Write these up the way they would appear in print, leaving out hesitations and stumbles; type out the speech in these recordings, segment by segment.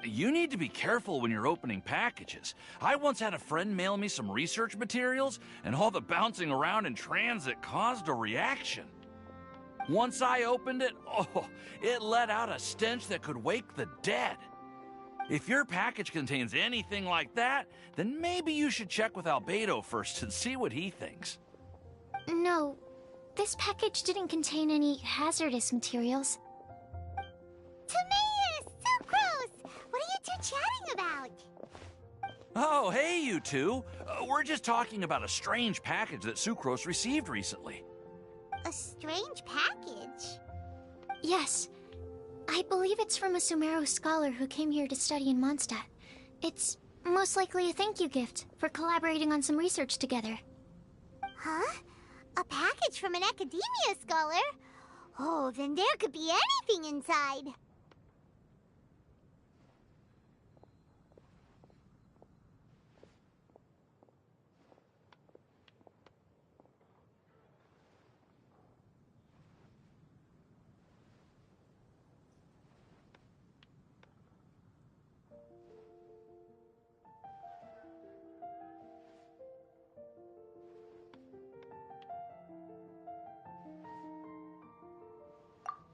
You need to be careful when you're opening packages. I once had a friend mail me some research materials, and all the bouncing around in transit caused a reaction. Once I opened it, it let out a stench that could wake the dead. If your package contains anything like that, then maybe you should check with Albedo first and see what he thinks. No, this package didn't contain any hazardous materials. Timaeus! Sucrose! What are you two chatting about? Oh, hey, you two. We're just talking about a strange package that Sucrose received recently. A strange package? Yes. I believe it's from a Sumeru scholar who came here to study in Mondstadt. It's most likely a thank you gift for collaborating on some research together. Huh? A package from an academia scholar? Oh, then there could be anything inside.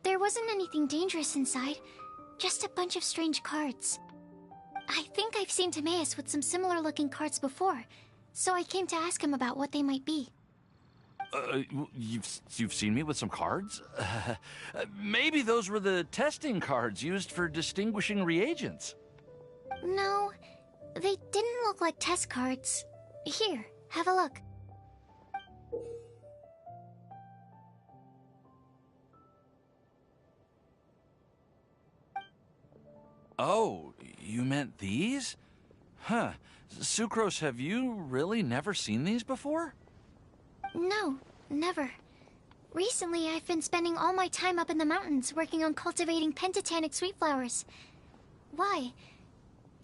There wasn't anything dangerous inside, just a bunch of strange cards. I think I've seen Timaeus with some similar looking cards before, so I came to ask him about what they might be. You've seen me with some cards? Maybe those were the testing cards used for distinguishing reagents. No, they didn't look like test cards. Here, have a look. Oh, you meant these? Huh. Sucrose, have you really never seen these before? No, never. Recently, I've been spending all my time up in the mountains working on cultivating pentatonic sweet flowers. Why?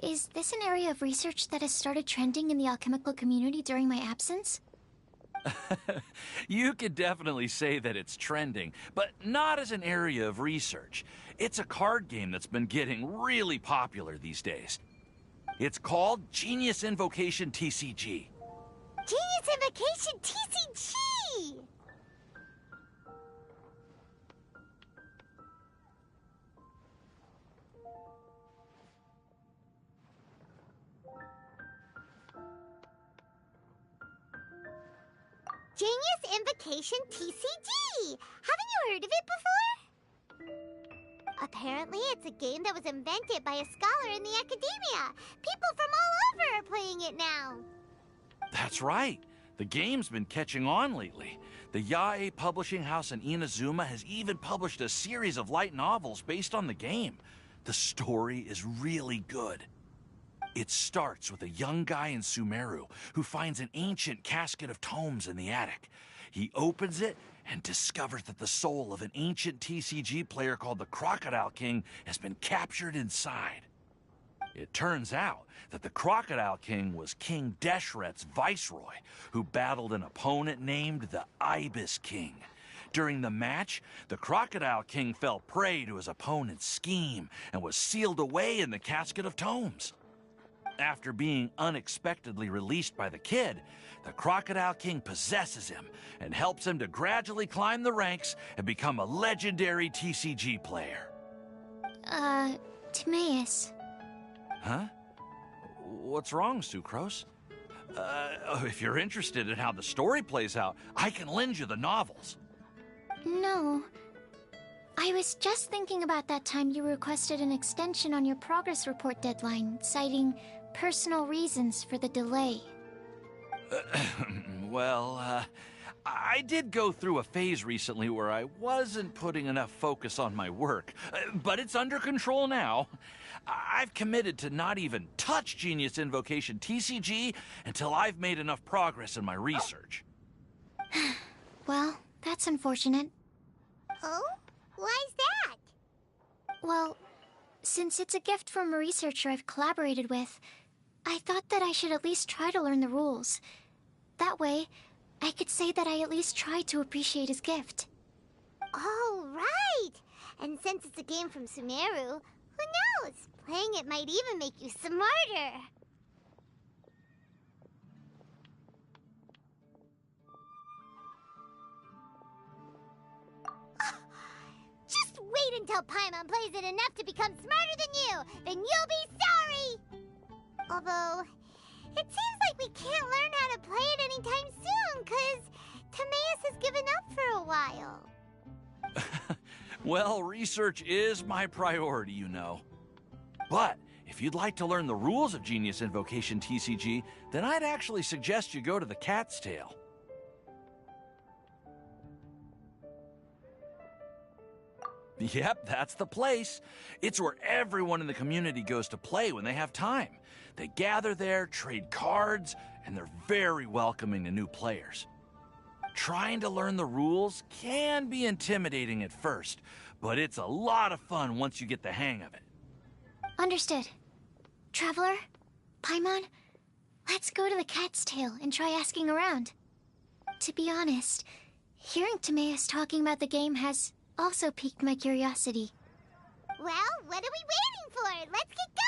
Is this an area of research that has started trending in the alchemical community during my absence? You could definitely say that it's trending, but not as an area of research. It's a card game that's been getting really popular these days. It's called Genius Invocation TCG. Genius Invocation TCG! Genius Invocation TCG! Haven't you heard of it before? Apparently, it's a game that was invented by a scholar in the academia. People from all over are playing it now. That's right. The game's been catching on lately. The Yae publishing house in Inazuma has even published a series of light novels based on the game. The story is really good. It starts with a young guy in Sumeru who finds an ancient casket of tomes in the attic. He opens it and discovers that the soul of an ancient TCG player called the Crocodile King has been captured inside. It turns out that the Crocodile King was King Deshret's viceroy, who battled an opponent named the Ibis King. During the match, the Crocodile King fell prey to his opponent's scheme and was sealed away in the casket of tomes. After being unexpectedly released by the kid, the Crocodile King possesses him and helps him to gradually climb the ranks and become a legendary TCG player. Timaeus. Huh? What's wrong, Sucrose? If you're interested in how the story plays out, I can lend you the novels. No. I was just thinking about that time you requested an extension on your progress report deadline, citing personal reasons for the delay. Well, I did go through a phase recently where I wasn't putting enough focus on my work, but it's under control now. I've committed to not even touch Genius Invocation TCG until I've made enough progress in my research. Well, that's unfortunate. Oh? Why's that? Well, since it's a gift from a researcher I've collaborated with, I thought that I should at least try to learn the rules. That way, I could say that I at least tried to appreciate his gift. Oh, right! And since it's a game from Sumeru, Who knows? Playing it might even make you smarter. Just wait until Paimon plays it enough to become smarter than you. Then you'll be sorry. Although, it seems like we can't learn how to play it anytime soon, because Timaeus has given up for a while. Well, research is my priority, you know. But if you'd like to learn the rules of Genius Invocation TCG, then I'd actually suggest you go to the Cat's Tail. Yep, that's the place. It's where everyone in the community goes to play when they have time. They gather there, trade cards, and they're very welcoming to new players. Trying to learn the rules can be intimidating at first, but it's a lot of fun once you get the hang of it. Understood. Traveler, Paimon, let's go to the Cat's Tail and try asking around. To be honest, hearing Timaeus talking about the game has also piqued my curiosity. Well, what are we waiting for? Let's get going!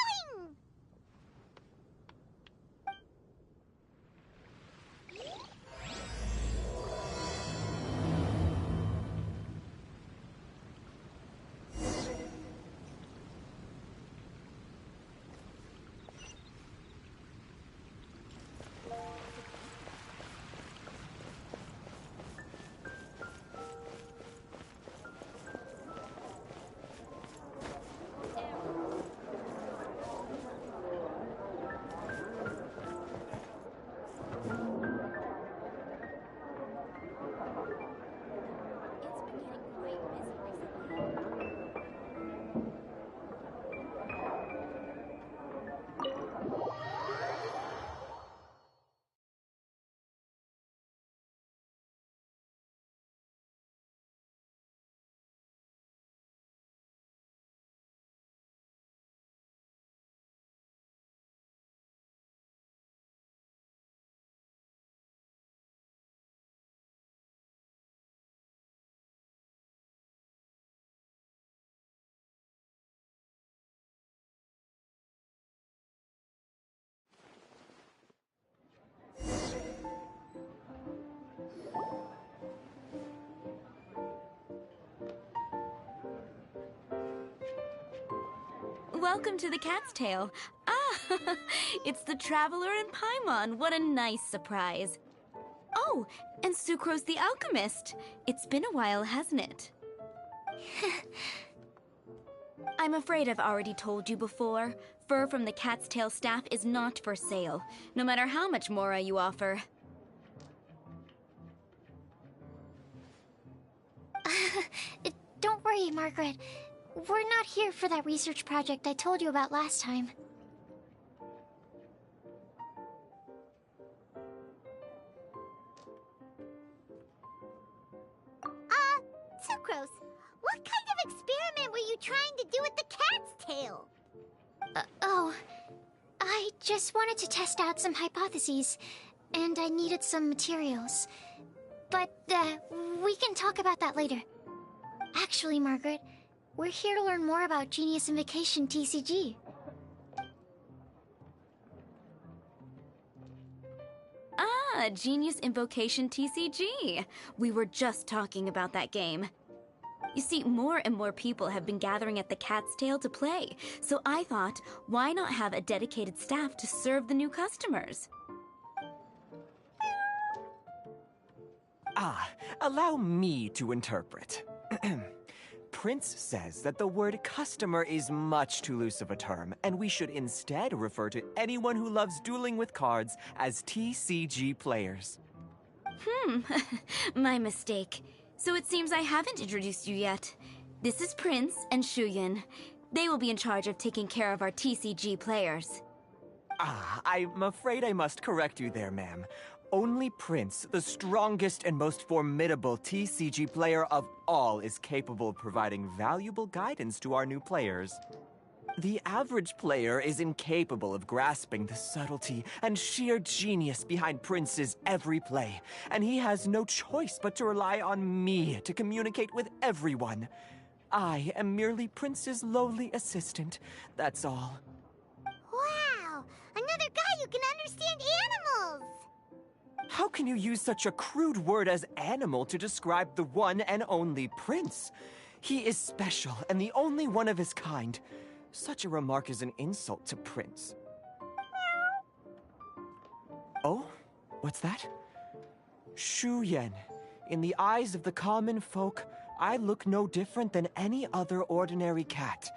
Welcome to the Cat's Tail. Ah, it's the Traveler and Paimon. What a nice surprise. Oh, and Sucrose the Alchemist. It's been a while, hasn't it? I'm afraid I've already told you before. Fur from the Cat's Tail staff is not for sale, no matter how much Mora you offer. Don't worry, Margaret. We're not here for that research project I told you about last time. Sucrose, what kind of experiment were you trying to do with the cat's tail? I just wanted to test out some hypotheses, and I needed some materials. But, we can talk about that later. Actually, Margaret, we're here to learn more about Genius Invocation TCG. Ah, Genius Invocation TCG. We were just talking about that game. You see, more and more people have been gathering at the Cat's Tail to play, so I thought, why not have a dedicated staff to serve the new customers? Allow me to interpret. Prince says that the word customer is much too loose of a term, and we should instead refer to anyone who loves dueling with cards as TCG players. My mistake. So it seems I haven't introduced you yet. This is Prince and Shuyan. They will be in charge of taking care of our TCG players. I'm afraid I must correct you there, ma'am. Only Prince, the strongest and most formidable TCG player of all, is capable of providing valuable guidance to our new players. The average player is incapable of grasping the subtlety and sheer genius behind Prince's every play, and he has no choice but to rely on me to communicate with everyone. I am merely Prince's lowly assistant, that's all. Wow! Another guy who can understand animals! How can you use such a crude word as animal to describe the one and only Prince? He is special and the only one of his kind. Such a remark is an insult to Prince. Oh? What's that? Shu Yan. In the eyes of the common folk, I look no different than any other ordinary cat.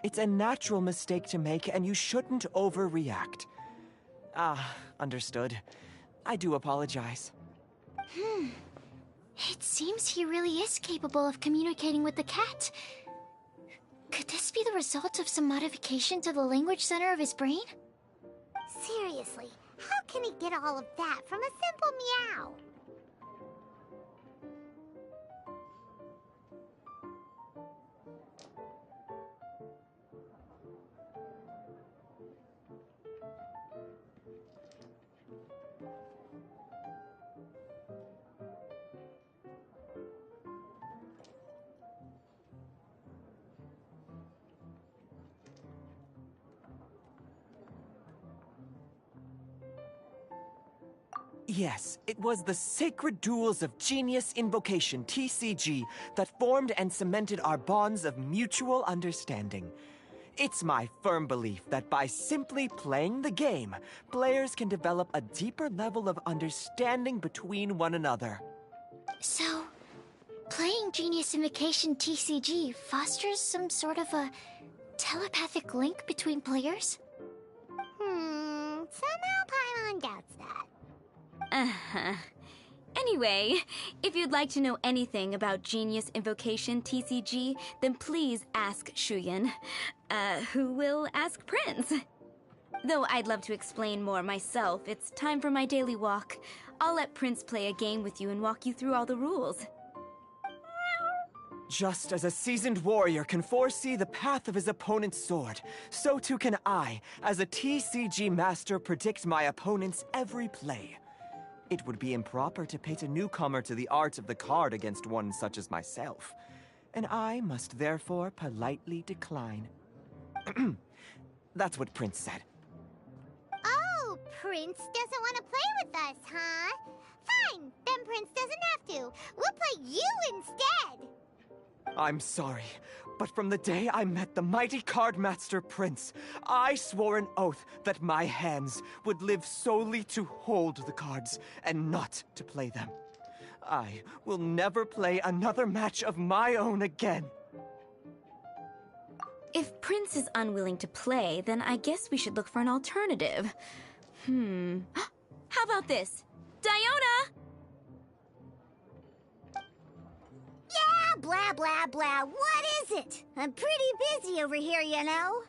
It's a natural mistake to make, and you shouldn't overreact. Ah, understood. I do apologize. It seems he really is capable of communicating with the cat. Could this be the result of some modification to the language center of his brain? Seriously, how can he get all of that from a simple meow? Yes, it was the sacred duels of Genius Invocation, TCG, that formed and cemented our bonds of mutual understanding. It's my firm belief that by simply playing the game, players can develop a deeper level of understanding between one another. So, playing Genius Invocation TCG fosters some sort of a telepathic link between players? Somehow Paimon doubts that. Anyway, if you'd like to know anything about Genius Invocation TCG, then please ask Shuyan, who will ask Prince. Though I'd love to explain more myself, it's time for my daily walk. I'll let Prince play a game with you and walk you through all the rules. Just as a seasoned warrior can foresee the path of his opponent's sword, so too can I, as a TCG master, predict my opponent's every play. It would be improper to pit a newcomer to the art of the card against one such as myself, and I must therefore politely decline. That's what Prince said. Oh, Prince doesn't want to play with us, huh? Fine, then Prince doesn't have to. We'll play you instead. I'm sorry, but from the day I met the mighty cardmaster Prince, I swore an oath that my hands would live solely to hold the cards and not to play them. I will never play another match of my own again. If Prince is unwilling to play, then I guess we should look for an alternative. How about this? Diona! Yeah, blah, blah, blah. What is it? I'm pretty busy over here, you know.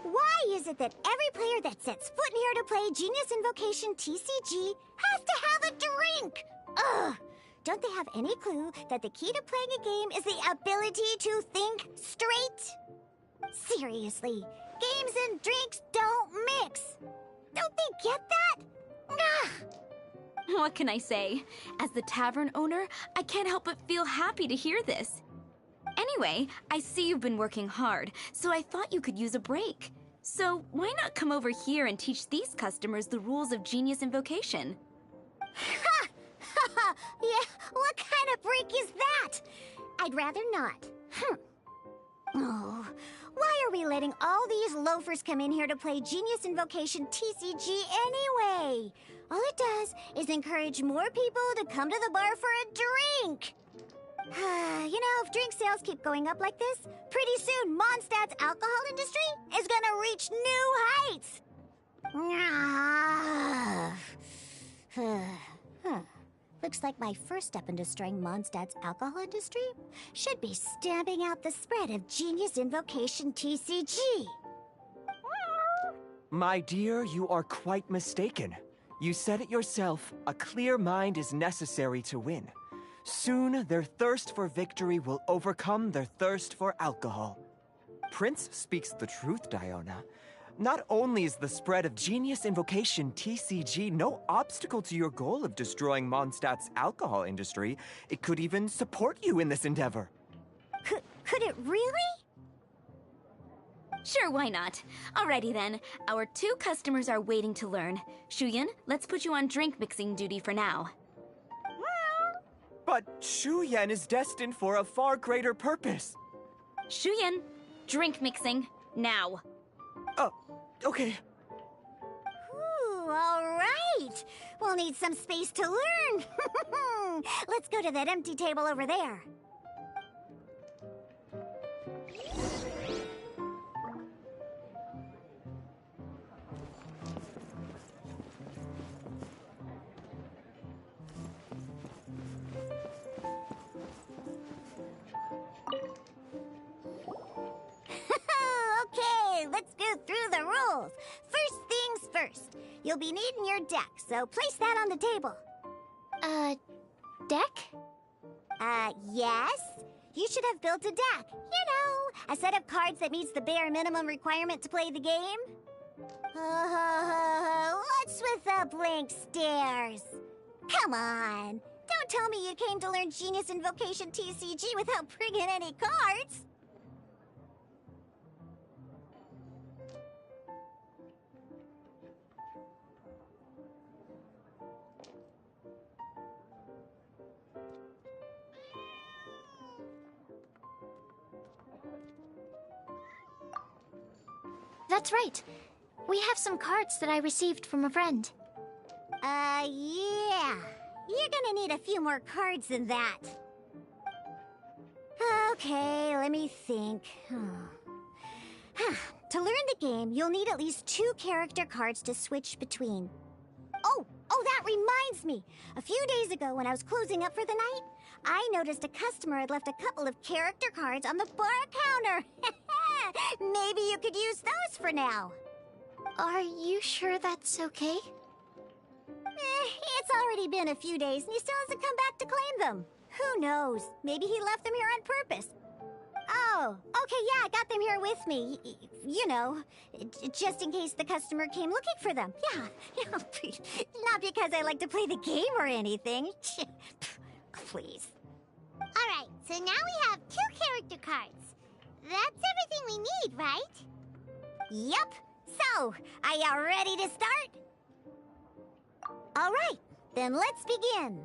Why is it that every player that sets foot in here to play Genius Invocation TCG has to have a drink? Ugh! Don't they have any clue that the key to playing a game is the ability to think straight? Seriously, games and drinks don't mix. Don't they get that? Ugh! What can I say? As the tavern owner, I can't help but feel happy to hear this. Anyway, I see you've been working hard, so I thought you could use a break. So why not come over here and teach these customers the rules of Genius Invocation? Ha! Yeah, what kind of break is that? I'd rather not. Oh, why are we letting all these loafers come in here to play Genius Invocation TCG anyway? All it does is encourage more people to come to the bar for a drink. You know, if drink sales keep going up like this, pretty soon Mondstadt's alcohol industry is gonna reach new heights. Looks like my first step in destroying Mondstadt's alcohol industry should be stamping out the spread of Genius Invocation TCG. My dear, you are quite mistaken. You said it yourself, a clear mind is necessary to win. Soon, their thirst for victory will overcome their thirst for alcohol. Prince speaks the truth, Diona. not only is the spread of Genius Invocation TCG no obstacle to your goal of destroying Mondstadt's alcohol industry, it could even support you in this endeavor. Could it really? Sure, why not? Alrighty then, our 2 customers are waiting to learn. Shuyan, let's put you on drink mixing duty for now. But Shu Yan is destined for a far greater purpose. Shuyan, drink mixing, now. Oh, okay. Ooh, all right. We'll need some space to learn. Let's go to that empty table over there. Okay, let's go through the rules. First things first. You'll be needing your deck, so place that on the table. Deck? Yes? You should have built a deck. You know, a set of cards that meets the bare minimum requirement to play the game. What's with the blank stares? Come on. Don't tell me you came to learn Genius Invocation TCG without bringing any cards. That's right. We have some cards that I received from a friend. Yeah. You're gonna need a few more cards than that. Okay, let me think. To learn the game, you'll need at least 2 character cards to switch between. Oh, that reminds me. A few days ago, when I was closing up for the night, I noticed a customer had left a couple of character cards on the bar counter. Maybe you could use those for now. Are you sure that's okay? It's already been a few days and he still hasn't come back to claim them. Who knows? Maybe he left them here on purpose. Oh, okay, yeah, I got them here with me. You know, just in case the customer came looking for them. Yeah, not because I like to play the game or anything. Please. All right, so now we have 2 character cards. That's everything we need, right? Yup. So, are you ready to start? All right, then let's begin.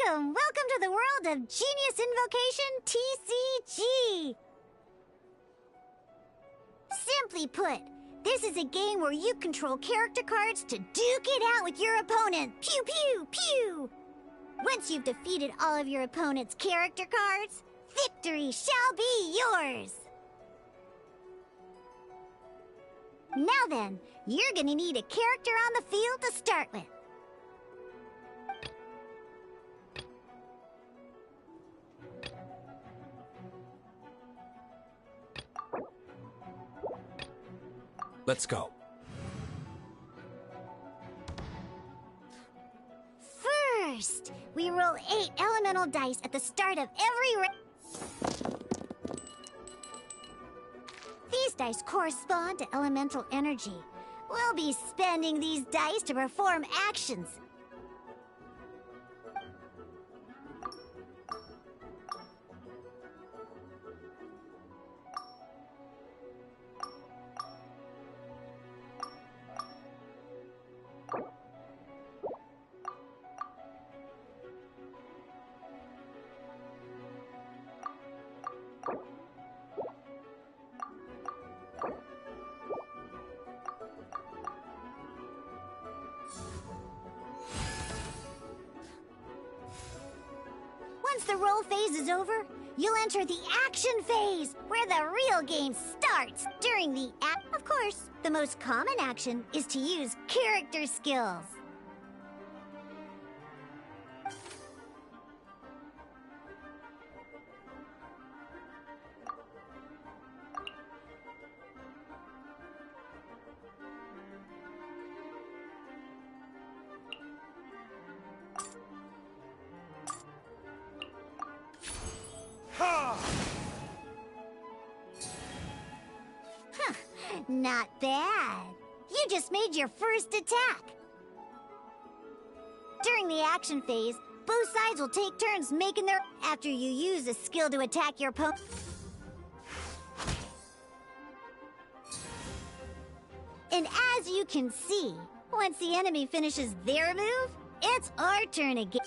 Welcome to the world of Genius Invocation TCG! Simply put, this is a game where you control character cards to duke it out with your opponent. Pew pew pew! Once you've defeated all of your opponent's character cards, victory shall be yours! Now then, you're gonna need a character on the field to start with. Let's go. First, we roll 8 elemental dice at the start of every round. These dice correspond to elemental energy. We'll be spending these dice to perform actions. Once the roll phase is over, you'll enter the action phase, where the real game starts. During the act, of course, the most common action is to use character skills. Not bad. You just made your first attack. During the action phase, both sides will take turns making their... After you use a skill to attack your opponent... And as you can see, once the enemy finishes their move, it's our turn again.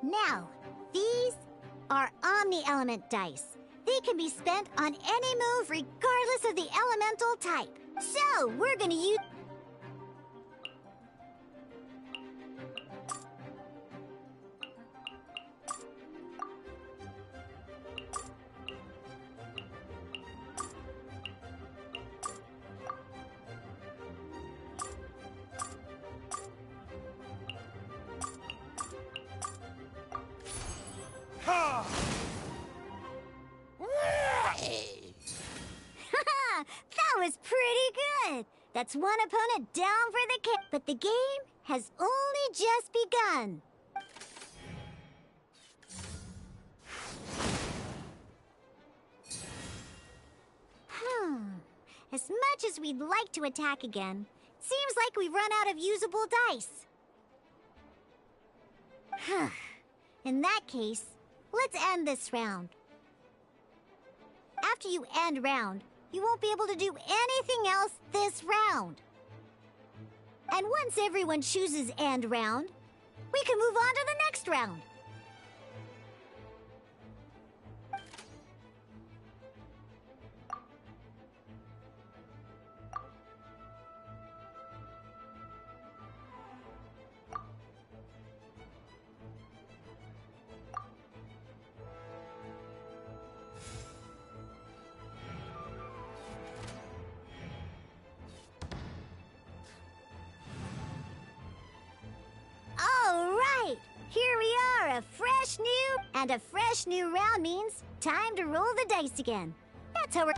Now, these are Omni-Element dice. They can be spent on any move regardless of the elemental type. So, we're gonna use... That was pretty good! That's one opponent down for the kill. But the game has only just begun. As much as we'd like to attack again, seems like we've run out of usable dice. In that case, let's end this round. After you end round, you won't be able to do anything else this round. And once everyone chooses end round, we can move on to the next round. Here we are, a fresh new round means time to roll the dice again. That's how we're...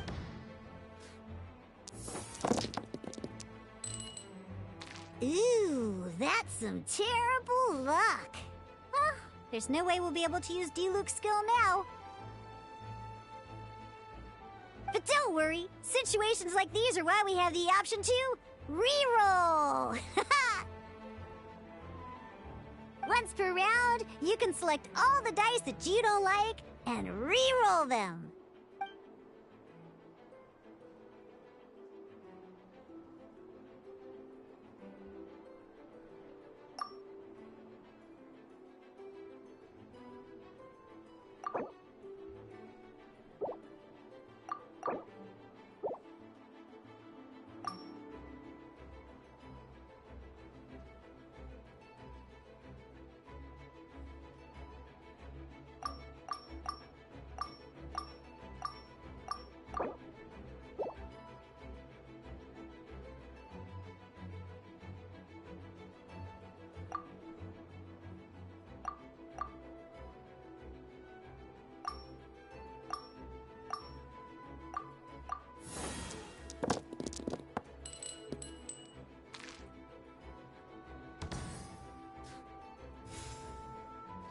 Ooh, that's some terrible luck. Oh, there's no way we'll be able to use Diluc's skill now. But don't worry, situations like these are why we have the option to reroll. Once per round, you can select all the dice that you don't like and re-roll them.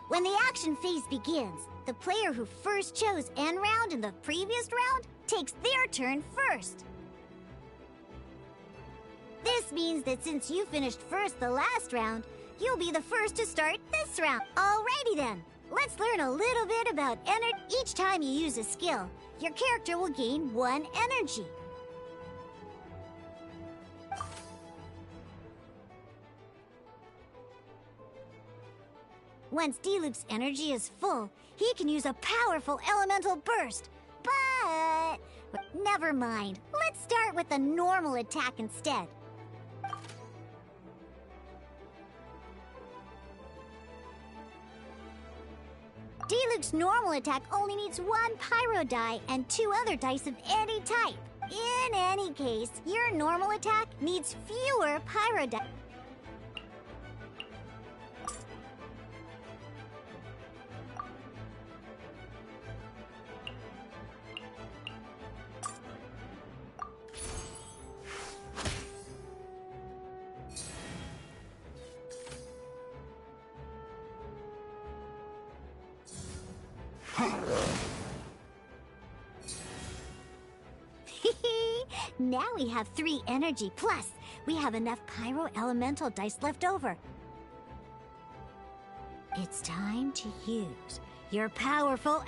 When the action phase begins, the player who first chose end round in the previous round takes their turn first. This means that since you finished first the last round, you'll be the first to start this round. Alrighty then, let's learn a little bit about energy. Each time you use a skill, your character will gain 1 energy. Once Diluc's energy is full, he can use a powerful elemental burst. But never mind. Let's start with a normal attack instead. Diluc's normal attack only needs 1 pyro die and 2 other dice of any type. In any case, your normal attack needs fewer pyro die. Now we have 3 energy, plus we have enough pyro elemental dice left over. It's time to use your powerful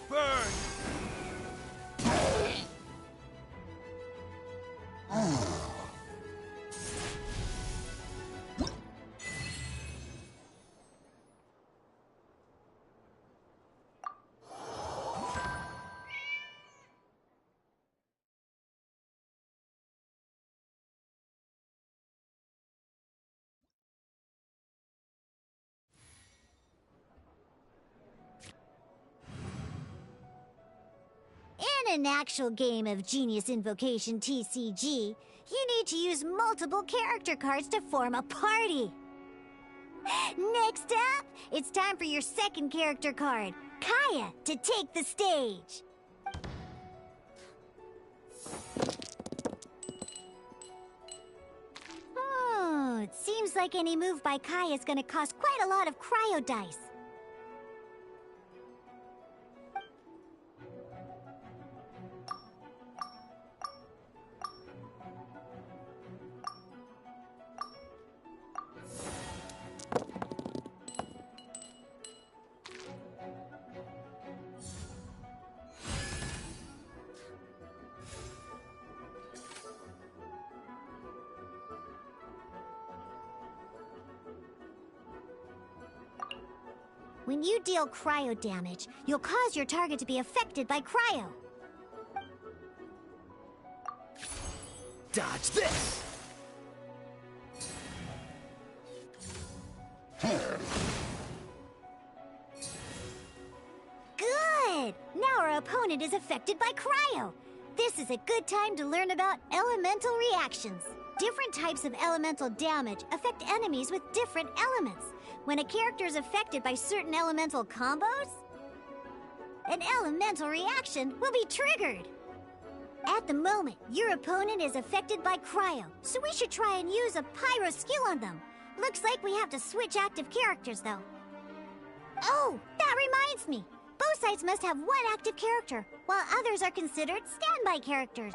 Burn! In an actual game of Genius Invocation TCG, you need to use multiple character cards to form a party. Next up, it's time for your second character card, Kaya, to take the stage. Oh, it seems like any move by Kaya is going to cost quite a lot of cryo dice. When you deal cryo damage, you'll cause your target to be affected by cryo. Dodge this! Good! Now our opponent is affected by cryo. This is a good time to learn about elemental reactions. Different types of elemental damage affect enemies with different elements. When a character is affected by certain elemental combos, an elemental reaction will be triggered. At the moment, your opponent is affected by cryo, so we should try and use a pyro skill on them. Looks like we have to switch active characters, though. Oh, that reminds me. Both sides must have one active character, while others are considered standby characters.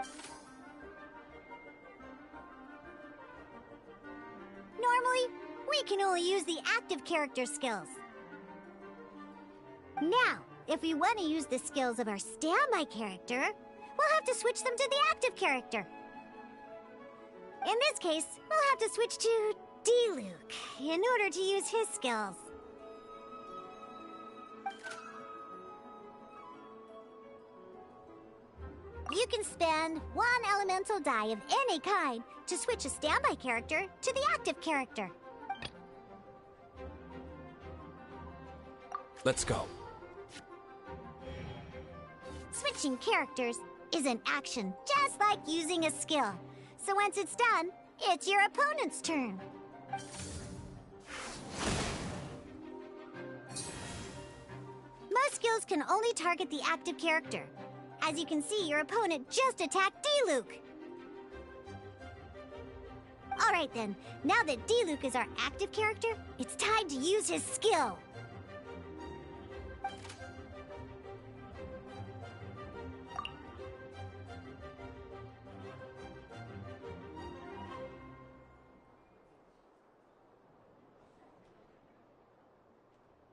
Normally, we can only use the active character skills. Now, if we want to use the skills of our standby character, we'll have to switch them to the active character. In this case, we'll have to switch to D-Luke in order to use his skills. You can spend 1 elemental die of any kind to switch a standby character to the active character. Let's go. Switching characters is an action, just like using a skill. So once it's done, it's your opponent's turn. Most skills can only target the active character. As you can see, your opponent just attacked D-Luke. Alright then, now that D-Luke is our active character, it's time to use his skill.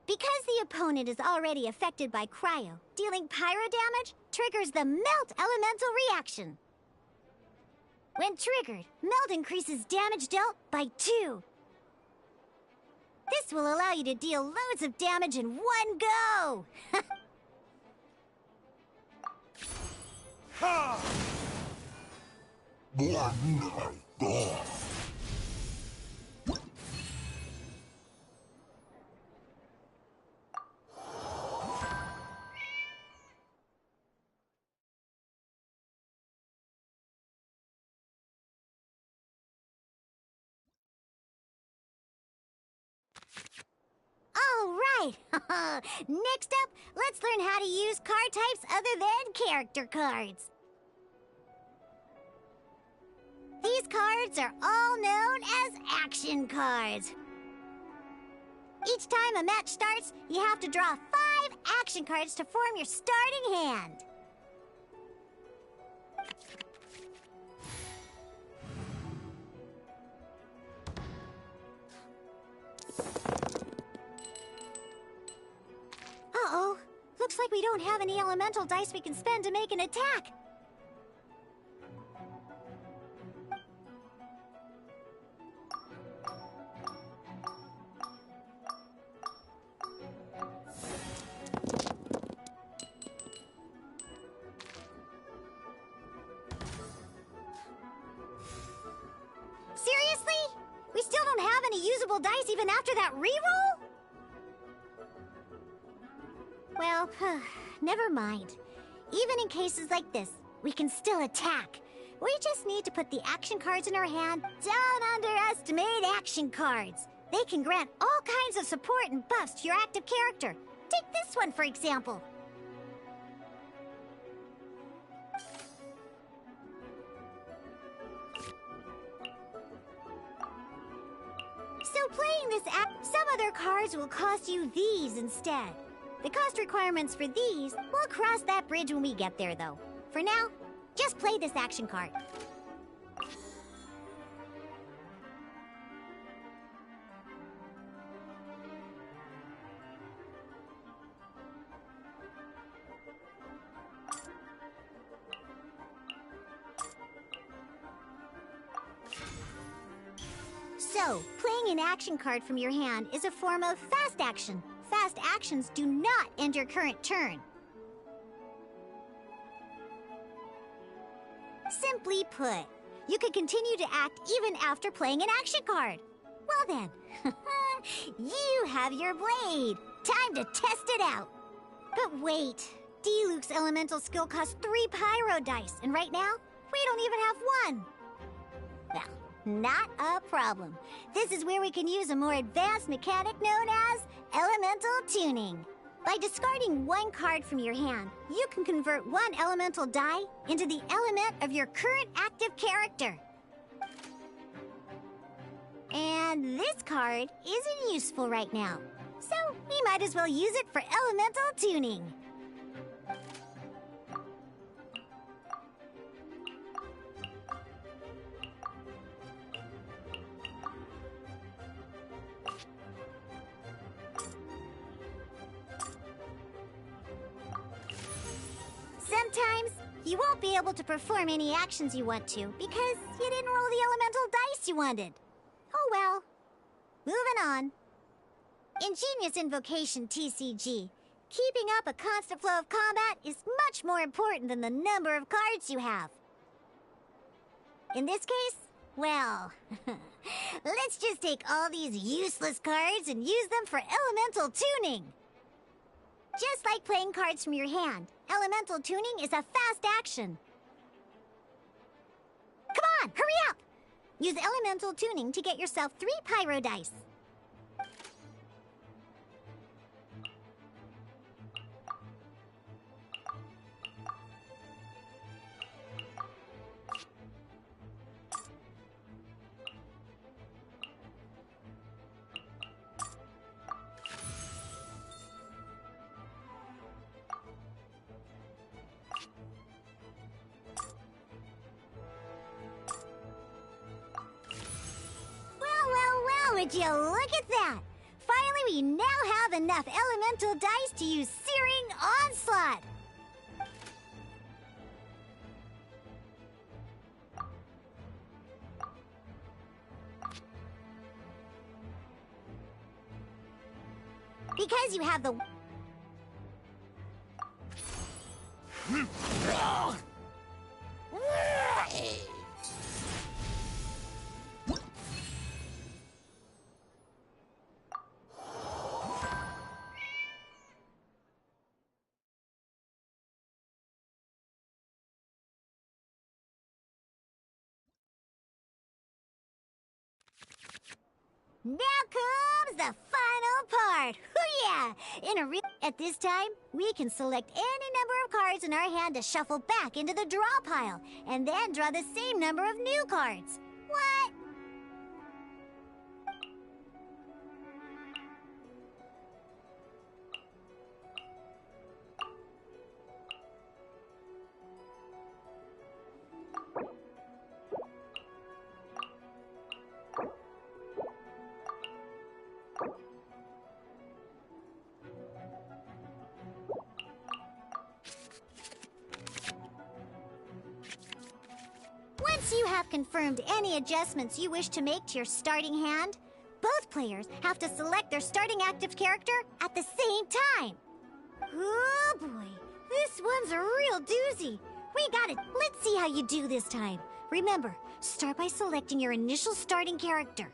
Because the opponent is already affected by cryo, dealing pyro damage triggers the Melt Elemental reaction. When triggered, Melt increases damage dealt by 2. This will allow you to deal loads of damage in one go! All right! Next up, let's learn how to use card types other than character cards. These cards are all known as action cards. Each time a match starts, you have to draw 5 action cards to form your starting hand. Uh-oh. Looks like we don't have any elemental dice we can spend to make an attack. Seriously? We still don't have any usable dice even after that reroll? Well, never mind. Even in cases like this, we can still attack. We just need to put the action cards in our hand. Don't underestimate action cards. They can grant all kinds of support and buffs to your active character. Take this one, for example. So playing this some other cards will cost you these instead. The cost requirements for these, we'll cross that bridge when we get there, though. For now, just play this action card. So, playing an action card from your hand is a form of fast action. Fast actions do not end your current turn. Simply put, you can continue to act even after playing an action card. Well then, you have your blade. Time to test it out. But wait, Diluc's elemental skill costs 3 pyro dice, and right now, we don't even have 1. Well, not a problem. This is where we can use a more advanced mechanic known as elemental tuning. By discarding 1 card from your hand, you can convert 1 elemental die into the element of your current active character. And this card isn't useful right now, so we might as well use it for elemental tuning. Sometimes, you won't be able to perform any actions you want to because you didn't roll the elemental dice you wanted. Oh well. Moving on. In Genius Invocation TCG, keeping up a constant flow of combat is much more important than the number of cards you have. In this case, well, let's just take all these useless cards and use them for elemental tuning. Just like playing cards from your hand, elemental tuning is a fast action. Come on, hurry up! Use elemental tuning to get yourself 3 pyro dice. Would you look at that? Finally, we now have enough elemental dice to use Searing Onslaught. Because you have the... Now comes the final part! Hoo-yeah! At this time, we can select any number of cards in our hand to shuffle back into the draw pile, and then draw the same number of new cards. What? confirmed any adjustments you wish to make to your starting hand, both players have to select their starting active character at the same time. Oh boy, this one's a real doozy. We got it. Let's see how you do this time. Remember, start by selecting your initial starting character.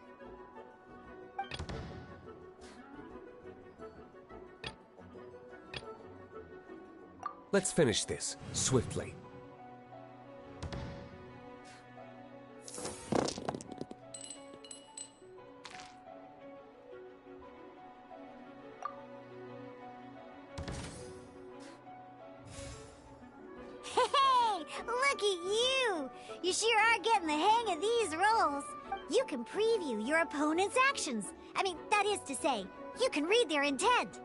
Let's finish this swiftly. Hey, look at you! You sure are getting the hang of these roles. You can preview your opponent's actions. I mean, that is to say, you can read their intent.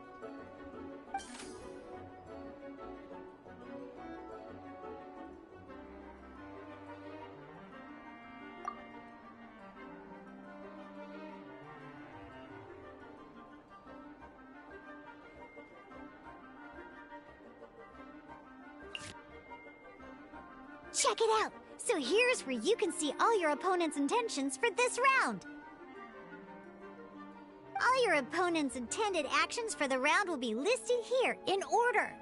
Check it out! So here's where you can see all your opponent's intentions for this round. All your opponent's intended actions for the round will be listed here in order.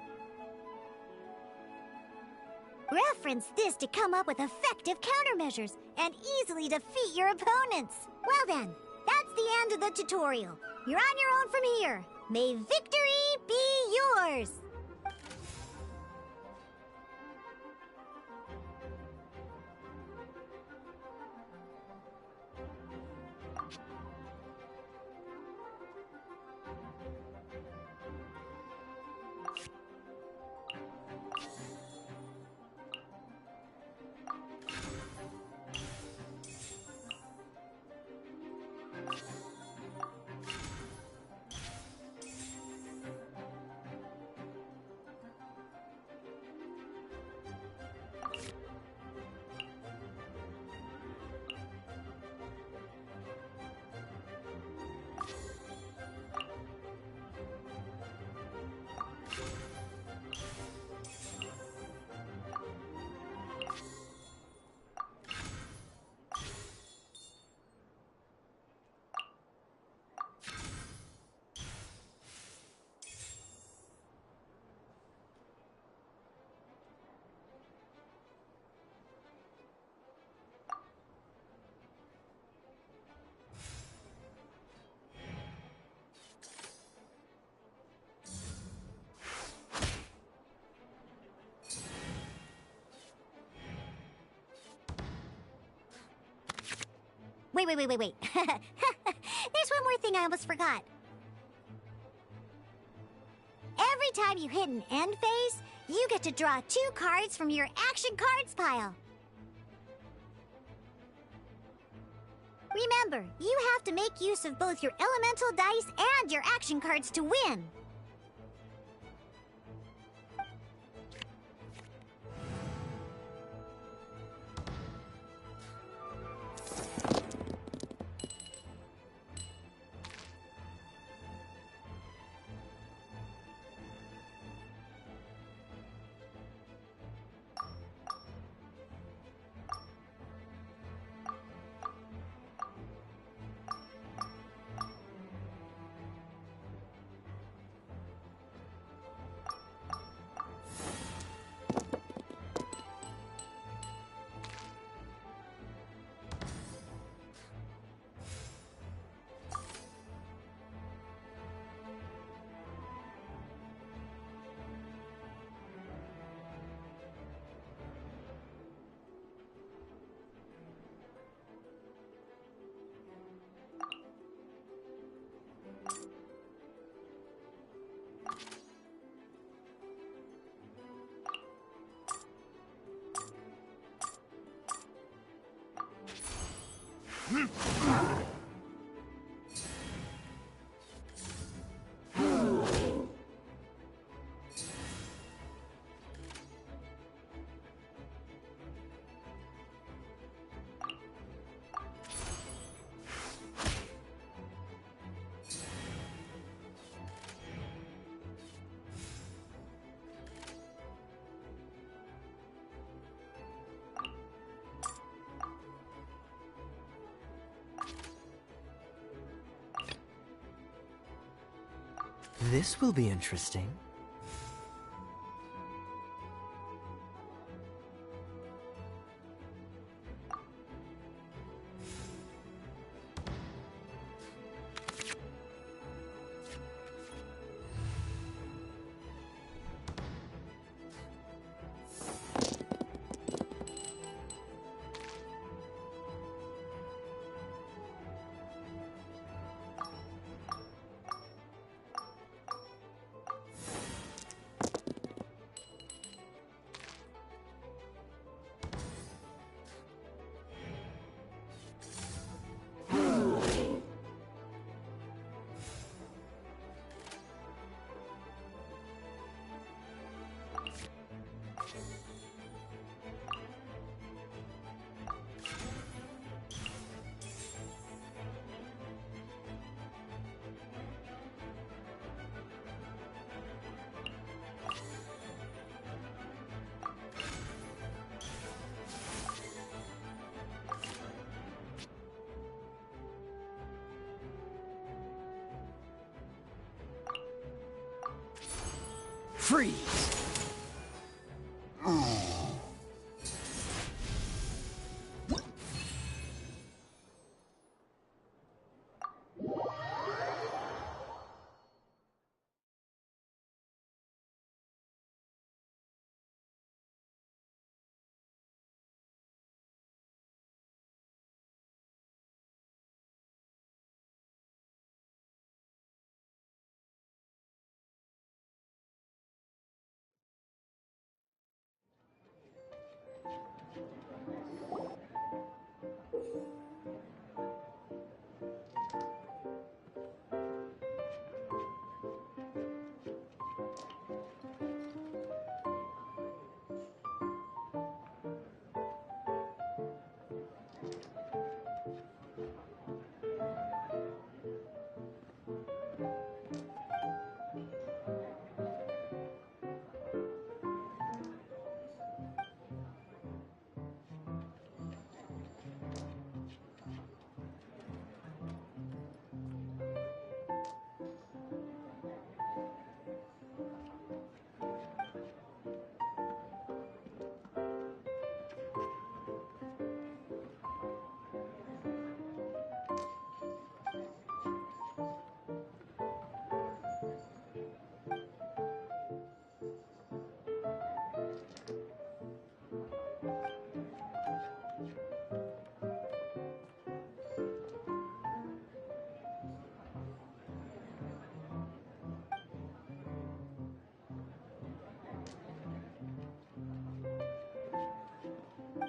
Reference this to come up with effective countermeasures and easily defeat your opponents. Well then, that's the end of the tutorial. You're on your own from here. May victory be yours! Wait. There's one more thing I almost forgot. Every time you hit an end phase, you get to draw 2 cards from your action cards pile. Remember, you have to make use of both your elemental dice and your action cards to win. This will be interesting. Freeze!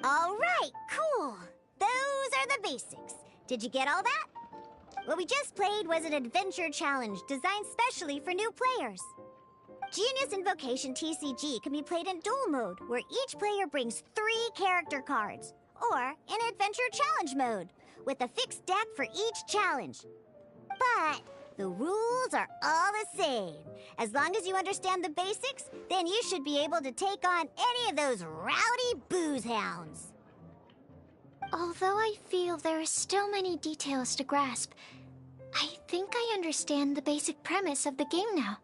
All right, cool. Those are the basics. Did you get all that? What we just played was an adventure challenge designed specially for new players. Genius Invocation TCG can be played in duel mode, where each player brings 3 character cards, or in adventure challenge mode, with a fixed deck for each challenge. But the rules are all the same. As long as you understand the basics, then you should be able to take on any of those rowdy booze hounds. Although I feel there are still many details to grasp, I think I understand the basic premise of the game now.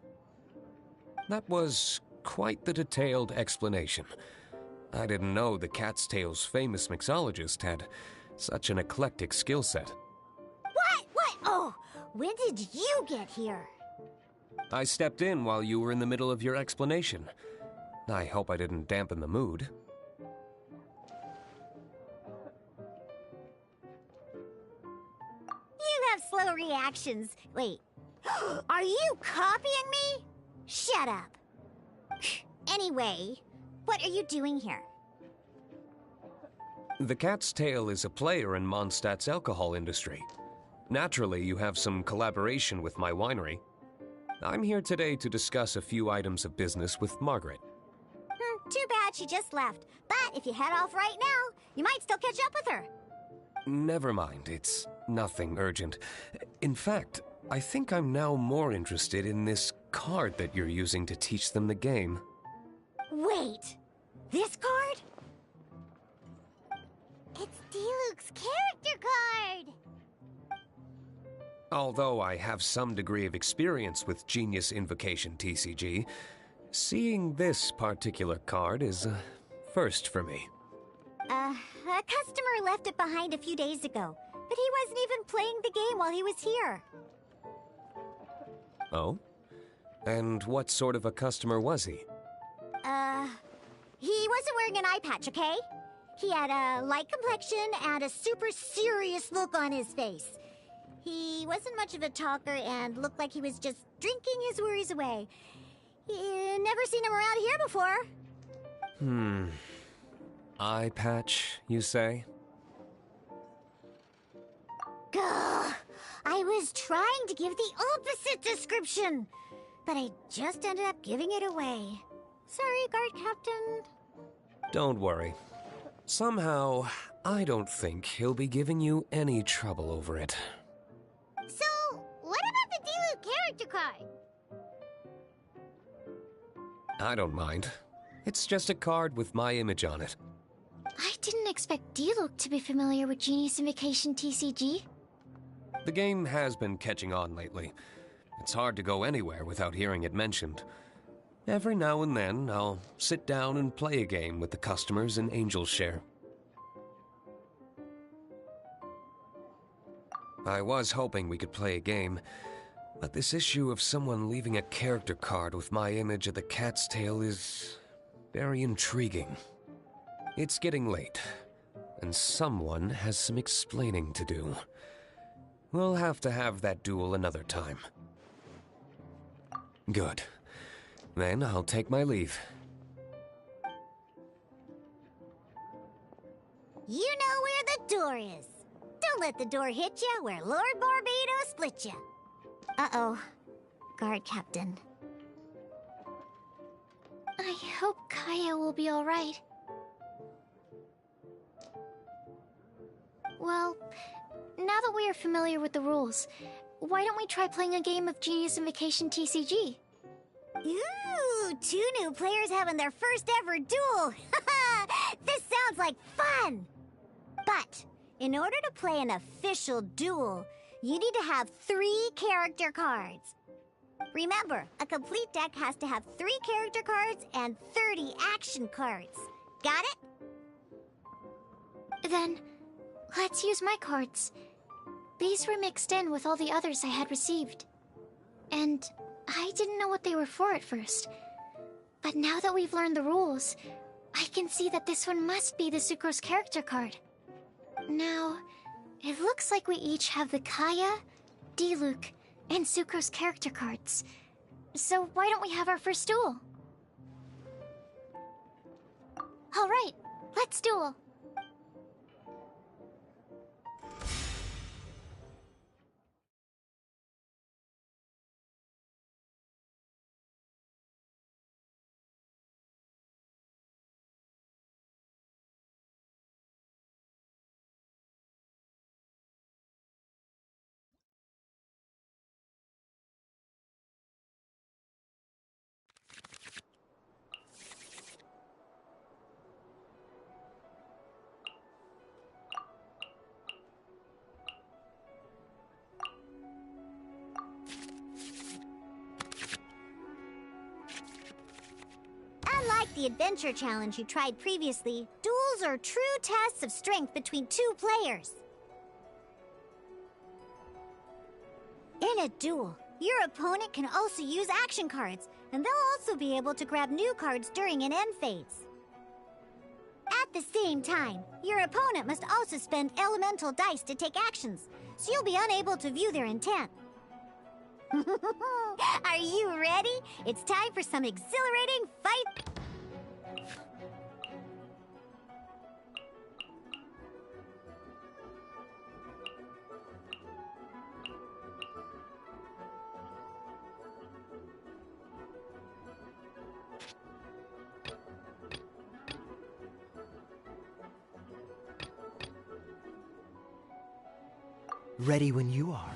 That was quite the detailed explanation. I didn't know the Cat's Tail's famous mixologist had such an eclectic skill set. What? Oh, when did you get here? I stepped in while you were in the middle of your explanation. I hope I didn't dampen the mood. You have slow reactions. Wait, are you copying me? Shut up. Anyway, what are you doing here? The Cat's Tail is a player in Mondstadt's alcohol industry. Naturally, you have some collaboration with my winery. I'm here today to discuss a few items of business with Margaret. Too bad she just left. But if you head off right now, you might still catch up with her. Never mind, it's nothing urgent. In fact, I think I'm now more interested in this card that you're using to teach them the game. Wait, this card? It's Diluc's character card! Although I have some degree of experience with Genius Invocation TCG, seeing this particular card is a first for me. A customer left it behind a few days ago, but he wasn't even playing the game while he was here. Oh? And what sort of a customer was he? He wasn't wearing an eye patch, okay? He had a light complexion and a super serious look on his face. He wasn't much of a talker and looked like he was just drinking his worries away. Never seen him around here before. Eye patch, you say? Gah! I was trying to give the opposite description, but I just ended up giving it away. Sorry, guard captain. Don't worry. Somehow, I don't think he'll be giving you any trouble over it. So, what about the Diluc character card? I don't mind. It's just a card with my image on it. I didn't expect Diluc to be familiar with Genius Invocation TCG. The game has been catching on lately. It's hard to go anywhere without hearing it mentioned. Every now and then, I'll sit down and play a game with the customers in Angel's Share. I was hoping we could play a game, but this issue of someone leaving a character card with my image of the cat's tail is very intriguing. It's getting late, and someone has some explaining to do. We'll have to have that duel another time. Good. Then I'll take my leave. You know where the door is. Don't let the door hit you where Lord Barbados split you. Uh-oh. Guard captain. I hope Kaya will be alright. Well, now that we are familiar with the rules, why don't we try playing a game of Genius Invocation TCG? Ooh, 2 new players having their first ever duel. This sounds like fun! But, in order to play an official duel, you need to have 3 character cards. Remember, a complete deck has to have 3 character cards and 30 action cards. Got it? Then, let's use my cards. These were mixed in with all the others I had received. And I didn't know what they were for at first. But now that we've learned the rules, I can see that this one must be the Sucrose character card. Now, it looks like we each have the Kaya, Diluc, and Sucrose character cards. So why don't we have our first duel? Alright, let's duel. Unlike the adventure challenge you tried previously, duels are true tests of strength between 2 players. In a duel, your opponent can also use action cards, and they'll also be able to grab new cards during an end phase. At the same time, your opponent must also spend elemental dice to take actions, so you'll be unable to view their intent. Are you ready? It's time for some exhilarating fight! Ready when you are.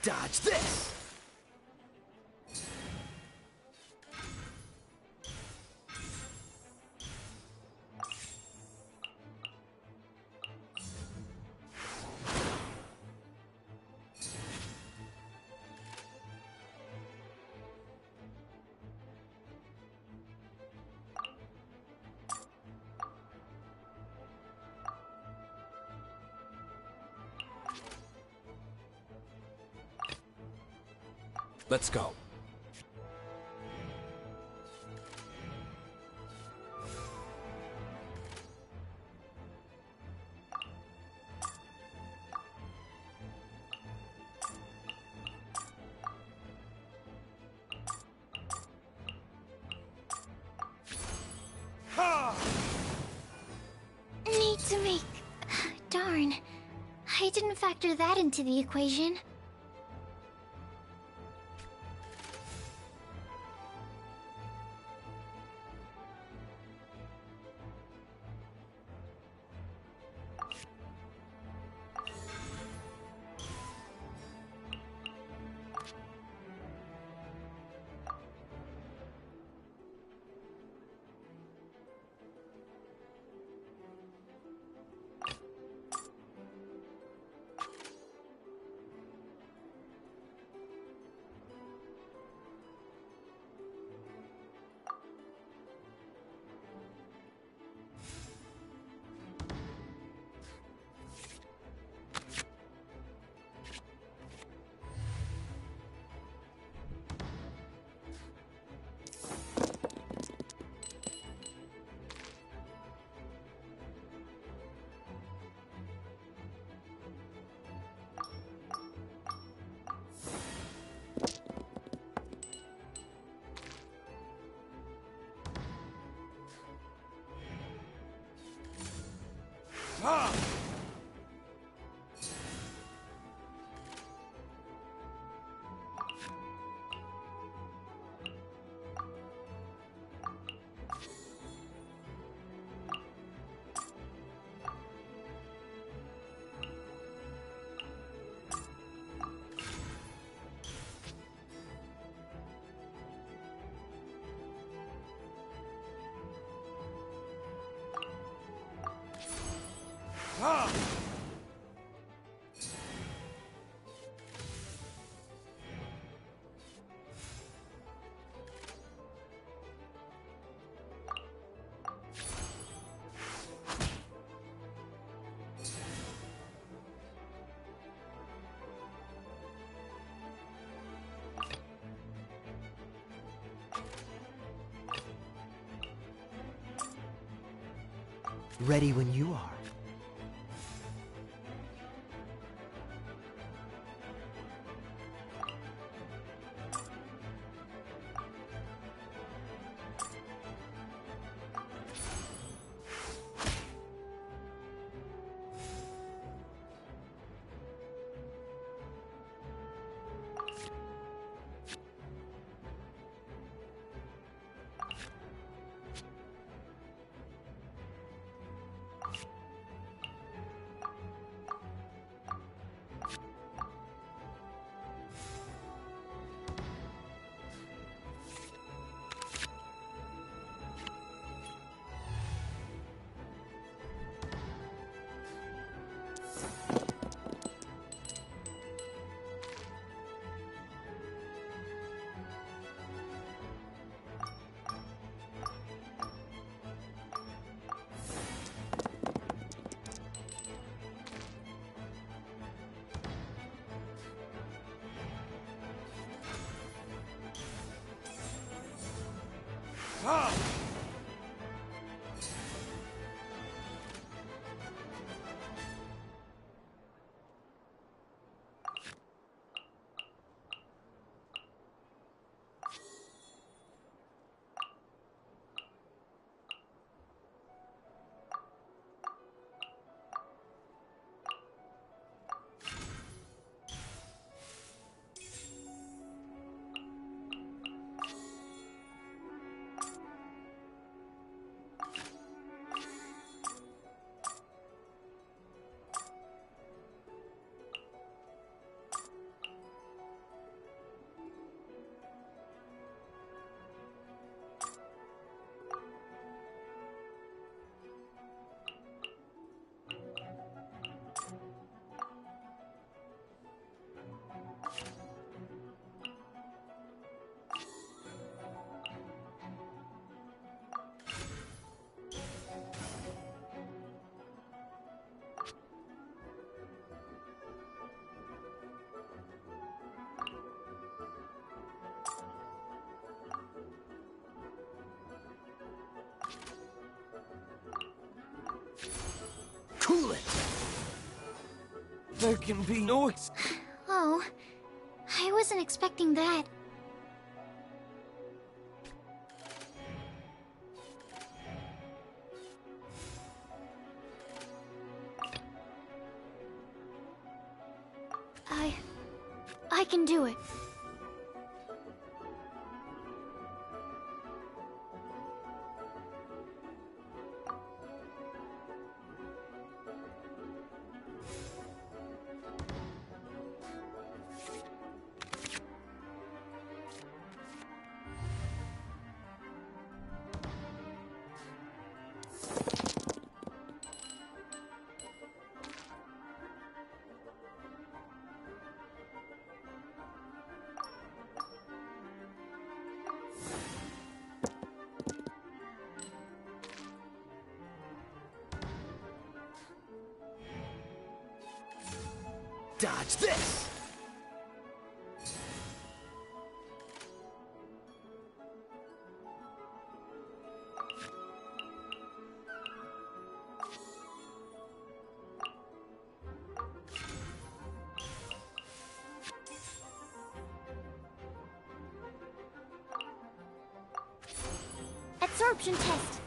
Dodge this! Let's go. Need to make... Darn. I didn't factor that into the equation. Ready when you are. There can be no Oh, I wasn't expecting that. I can do it. Dodge this! Absorption test.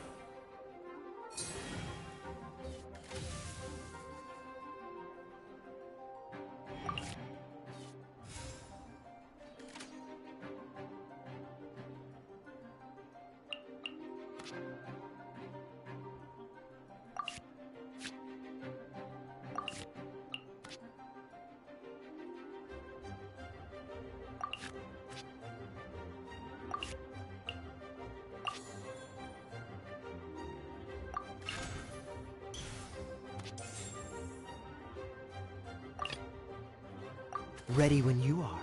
Ready when you are.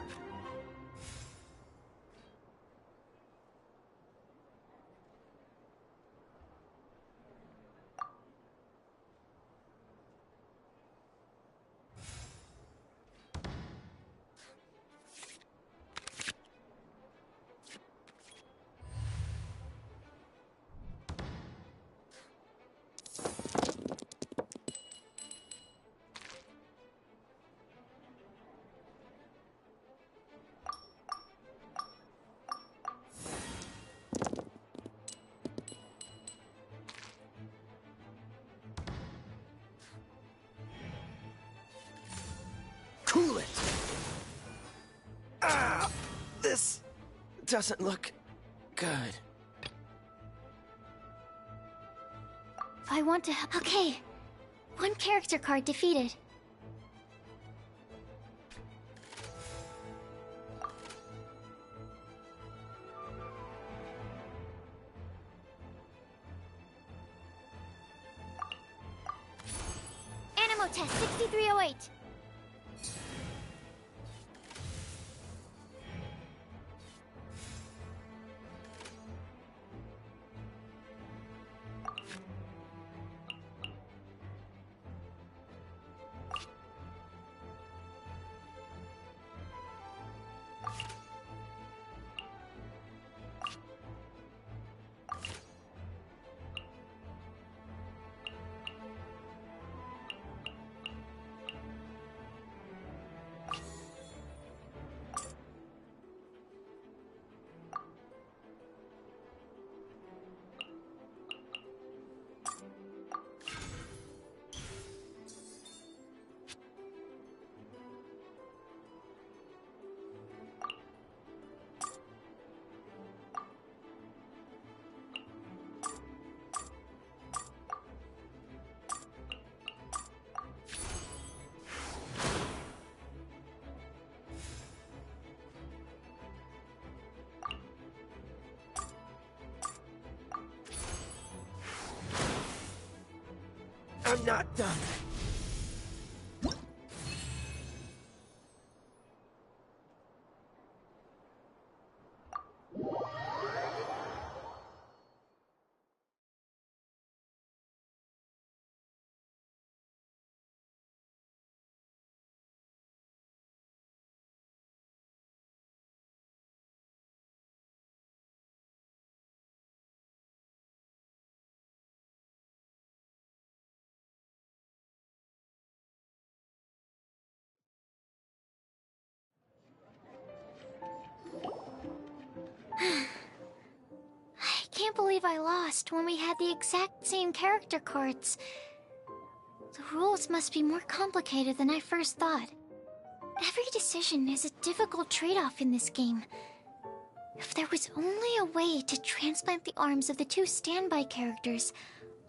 Cool it! Ah! This doesn't look good. I want to. Okay. One character card defeated. Animo test 6308. I'm not done. can't believe I lost when we had the exact same character cards. The rules must be more complicated than I first thought. Every decision is a difficult trade-off in this game. If there was only a way to transplant the arms of the two standby characters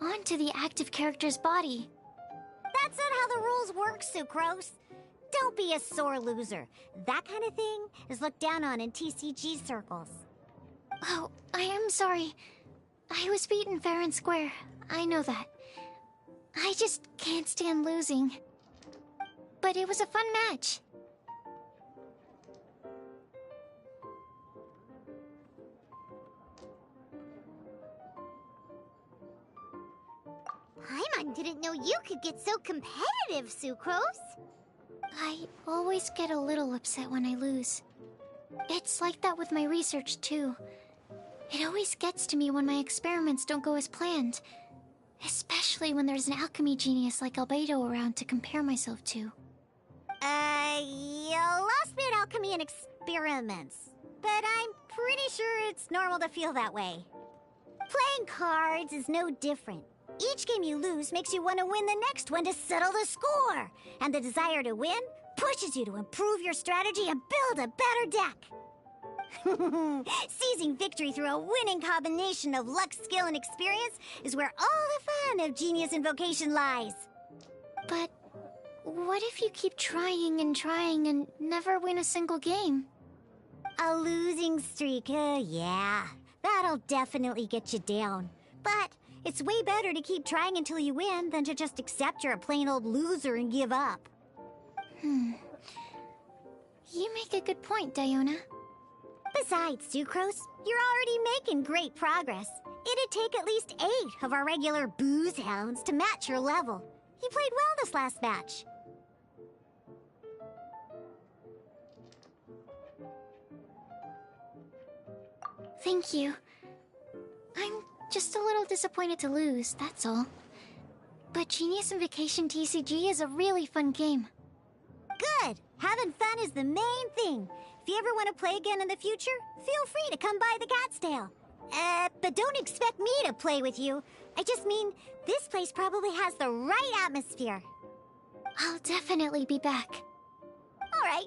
onto the active character's body. That's not how the rules work, Sucrose. Don't be a sore loser. That kind of thing is looked down on in TCG circles. Oh, I am sorry. I was beaten fair and square. I know that. I just can't stand losing. But it was a fun match. Paimon didn't know you could get so competitive, Sucrose. I always get a little upset when I lose. It's like that with my research, too. It always gets to me when my experiments don't go as planned. Especially when there's an alchemy genius like Albedo around to compare myself to. You lost me at alchemy and experiments. But I'm pretty sure it's normal to feel that way. Playing cards is no different. Each game you lose makes you want to win the next one to settle the score. And the desire to win pushes you to improve your strategy and build a better deck. Seizing victory through a winning combination of luck, skill, and experience is where all the fun of Genius Invocation lies. But what if you keep trying and never win a single game? A losing streak, yeah. That'll definitely get you down. But it's way better to keep trying until you win than to just accept you're a plain old loser and give up. You make a good point, Diona. Besides, Sucrose, you're already making great progress. It'd take at least 8 of our regular booze hounds to match your level. You played well this last match. Thank you. I'm just a little disappointed to lose, that's all. But Genius Invocation TCG is a really fun game. Good! Having fun is the main thing. If you ever want to play again in the future, feel free to come by the Cat's Tail. But don't expect me to play with you. I just mean, this place probably has the right atmosphere. I'll definitely be back. All right.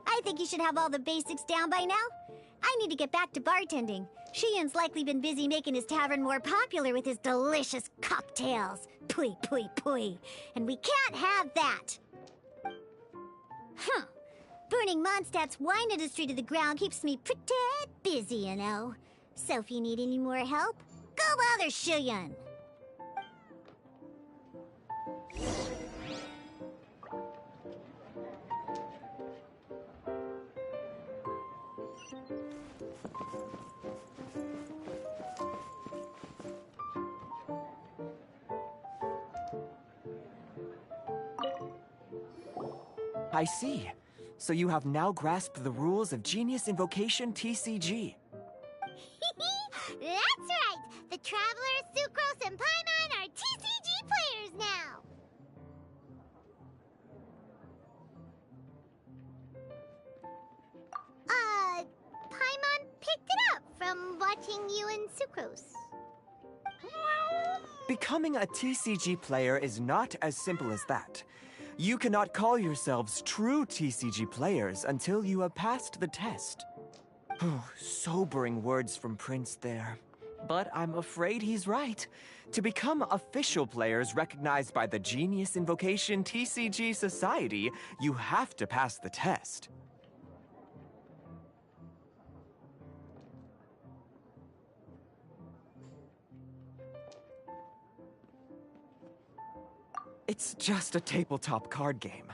I think you should have all the basics down by now. I need to get back to bartending. Shiyan's likely been busy making his tavern more popular with his delicious cocktails. Pui, pui, pui. And we can't have that. Huh. Burning Mondstadt's wine industry to the ground keeps me pretty busy, you know. So if you need any more help, go bother Shiyan. I see. So you have now grasped the rules of Genius Invocation TCG. That's right! The Travelers, Sucrose, and Paimon are TCG players now! Paimon picked it up from watching you and Sucrose. Becoming a TCG player is not as simple as that. You cannot call yourselves true TCG players until you have passed the test. Sobering words from Prince there. But I'm afraid he's right. To become official players recognized by the Genius Invocation TCG Society, you have to pass the test. It's just a tabletop card game.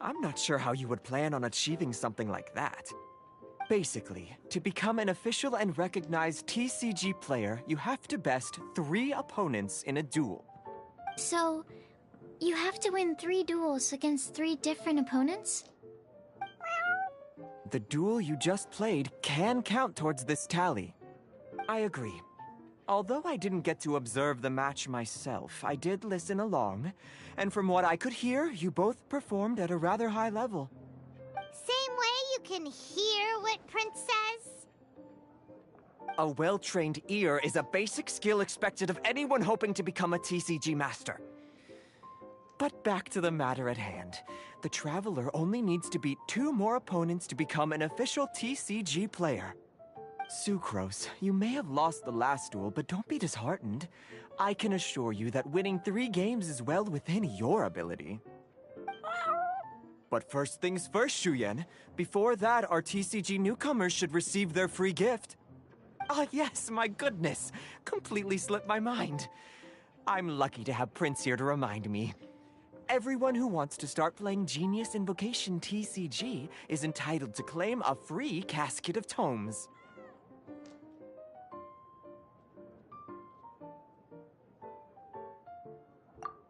I'm not sure how you would plan on achieving something like that. Basically, to become an official and recognized TCG player, you have to best 3 opponents in a duel. So, you have to win 3 duels against 3 different opponents? The duel you just played can count towards this tally. I agree. Although I didn't get to observe the match myself, I did listen along, and from what I could hear, you both performed at a rather high level. Same way you can hear what Prince says? A well-trained ear is a basic skill expected of anyone hoping to become a TCG master. But back to the matter at hand. The Traveler only needs to beat 2 more opponents to become an official TCG player. Sucrose, you may have lost the last duel, but don't be disheartened. I can assure you that winning 3 games is well within your ability. But first things first, Shuyen. Before that, our TCG newcomers should receive their free gift. Ah, yes, my goodness. Completely slipped my mind. I'm lucky to have Prince here to remind me. Everyone who wants to start playing Genius Invocation TCG is entitled to claim a free casket of tomes.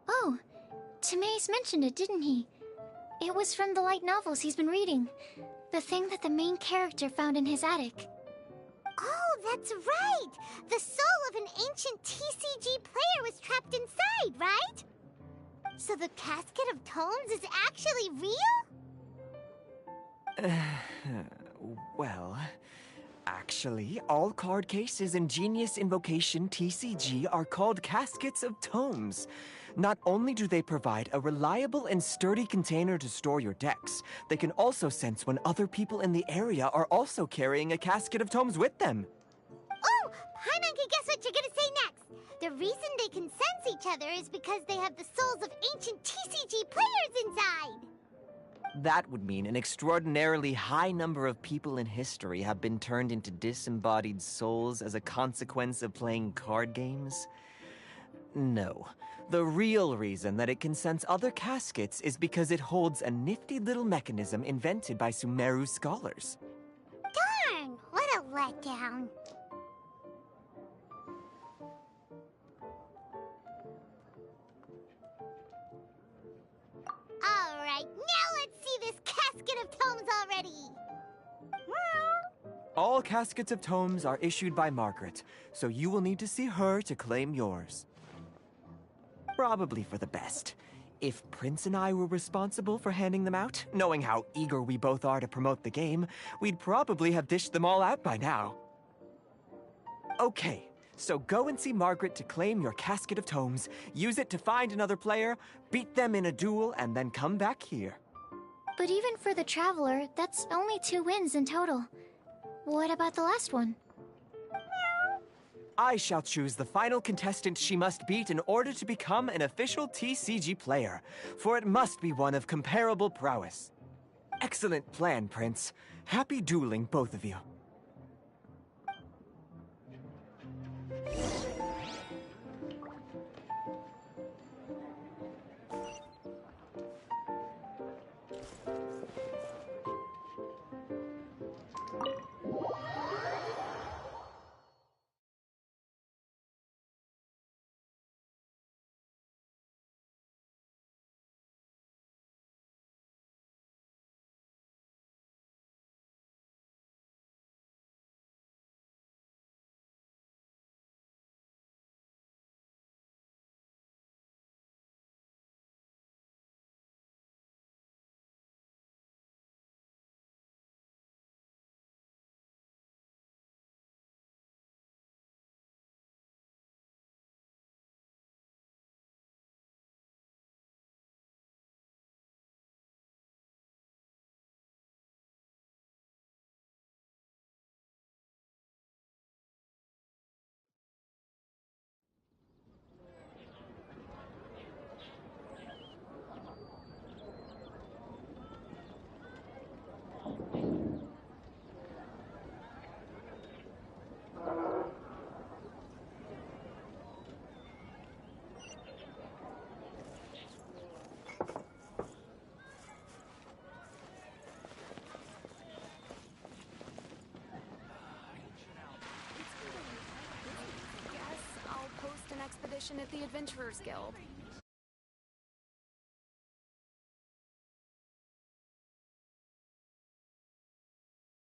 Oh, Timaeus mentioned it, didn't he? It was from the light novels he's been reading. The thing that the main character found in his attic. Oh, that's right! The soul of an ancient TCG player was trapped inside, right? So the casket of tomes is actually real? Well, actually, all card cases in Genius Invocation TCG are called caskets of tomes. Not only do they provide a reliable and sturdy container to store your decks, they can also sense when other people in the area are also carrying a casket of tomes with them. Oh, Paimon can guess what you're gonna say next. The reason they can sense each other is because they have the souls of ancient TCG players inside. That would mean an extraordinarily high number of people in history have been turned into disembodied souls as a consequence of playing card games. No. The real reason that it can sense other caskets is because it holds a nifty little mechanism invented by Sumeru scholars. Darn, what a letdown. Alright, now let's see this casket of tomes already. All caskets of tomes are issued by Margaret, so you will need to see her to claim yours. Probably for the best. If Prince and I were responsible for handing them out, knowing how eager we both are to promote the game, we'd probably have dished them all out by now. Okay, so go and see Margaret to claim your casket of tomes, use it to find another player, beat them in a duel, and then come back here. But even for the Traveler, that's only 2 wins in total. What about the last one? I shall choose the final contestant she must beat in order to become an official TCG player, for it must be one of comparable prowess. Excellent plan, Prince. Happy dueling, both of you. At the Adventurers Guild.